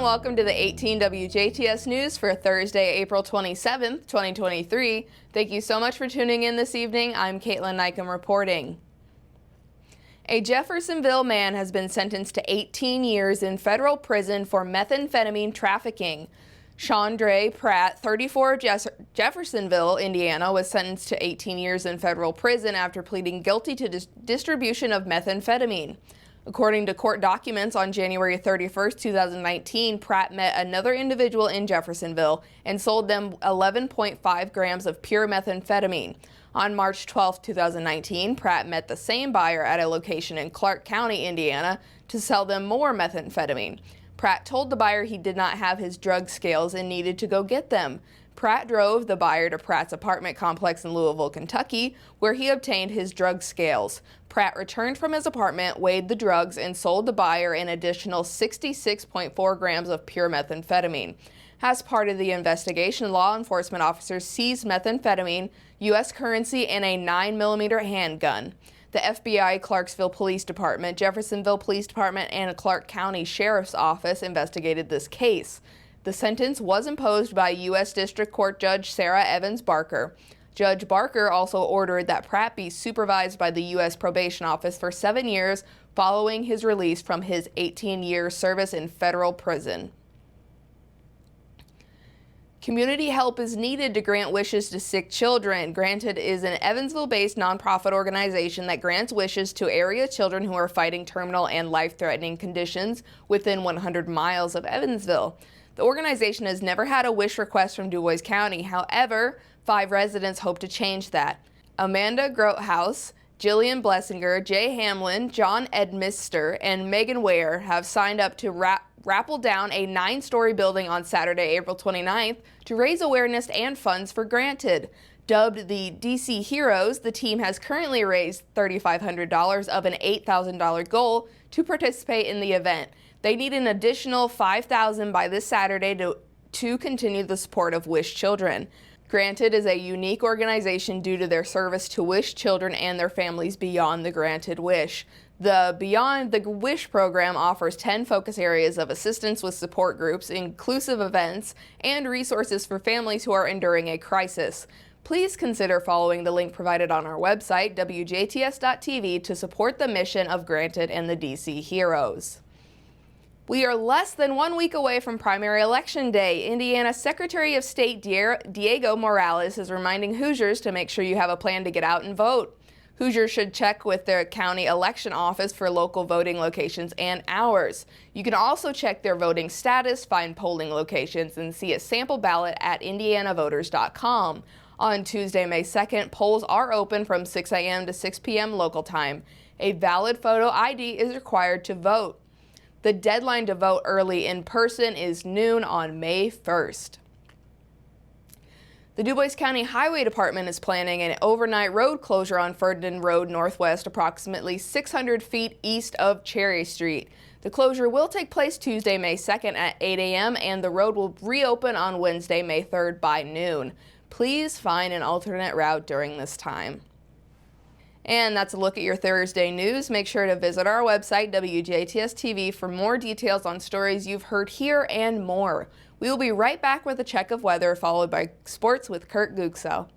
and welcome to the 18 WJTS News for Thursday, April 27th, 2023. Thank you so much for tuning in this evening. I'm Kaitlyn Neukam reporting. A Jeffersonville man has been sentenced to 18 years in federal prison for methamphetamine trafficking. Chandre Pratt, 34 of Jeffersonville, Indiana, was sentenced to 18 years in federal prison after pleading guilty to distribution of methamphetamine. According to court documents, on January 31, 2019, Pratt met another individual in Jeffersonville and sold them 11.5 grams of pure methamphetamine. On March 12, 2019, Pratt met the same buyer at a location in Clark County, Indiana, to sell them more methamphetamine. Pratt told the buyer he did not have his drug scales and needed to go get them. Pratt drove the buyer to Pratt's apartment complex in Louisville, Kentucky, where he obtained his drug scales. Pratt returned from his apartment, weighed the drugs, and sold the buyer an additional 66.4 grams of pure methamphetamine. As part of the investigation, law enforcement officers seized methamphetamine, U.S. currency, and a 9mm handgun. The FBI, Clarksville Police Department, Jeffersonville Police Department, and a Clark County Sheriff's Office investigated this case. The sentence was imposed by U.S. District Court Judge Sarah Evans Barker. Judge Barker also ordered that Pratt be supervised by the U.S. Probation Office for 7 years following his release from his 18-year service in federal prison. Community help is needed to grant wishes to sick children. Granted is an Evansville-based nonprofit organization that grants wishes to area children who are fighting terminal and life-threatening conditions within 100 miles of Evansville. The organization has never had a wish request from Du Bois County. However, 5 residents hope to change that. Amanda Grothaus, Jillian Blessinger, Jay Hamlin, John Edmister, and Megan Ware have signed up to rappel down a 9-story building on Saturday, April 29th to raise awareness and funds for Granted. Dubbed the DC Heroes, the team has currently raised $3,500 of an $8,000 goal to participate in the event. They need an additional $5,000 by this Saturday to continue the support of Wish Children. Granted is a unique organization due to their service to Wish children and their families beyond the granted wish. The Beyond the Wish program offers 10 focus areas of assistance with support groups, inclusive events, and resources for families who are enduring a crisis. Please consider following the link provided on our website, WJTS.tv, to support the mission of Granted and the DC Heroes. We are less than 1 week away from primary election day. Indiana Secretary of State Diego Morales is reminding Hoosiers to make sure you have a plan to get out and vote. Hoosiers should check with their county election office for local voting locations and hours. You can also check their voting status, find polling locations, and see a sample ballot at indianavoters.com. On Tuesday, May 2nd, polls are open from 6 a.m. to 6 p.m. local time. A valid photo ID is required to vote. The deadline to vote early in person is noon on May 1st. The Du Bois County Highway Department is planning an overnight road closure on Ferdinand Road Northwest, approximately 600 feet east of Cherry Street. The closure will take place Tuesday, May 2nd at 8 a.m. and the road will reopen on Wednesday, May 3rd by noon. Please find an alternate route during this time. And that's a look at your Thursday news. Make sure to visit our website, WJTS TV, for more details on stories you've heard here and more. We will be right back with a check of weather, followed by sports with Kurt Gukso.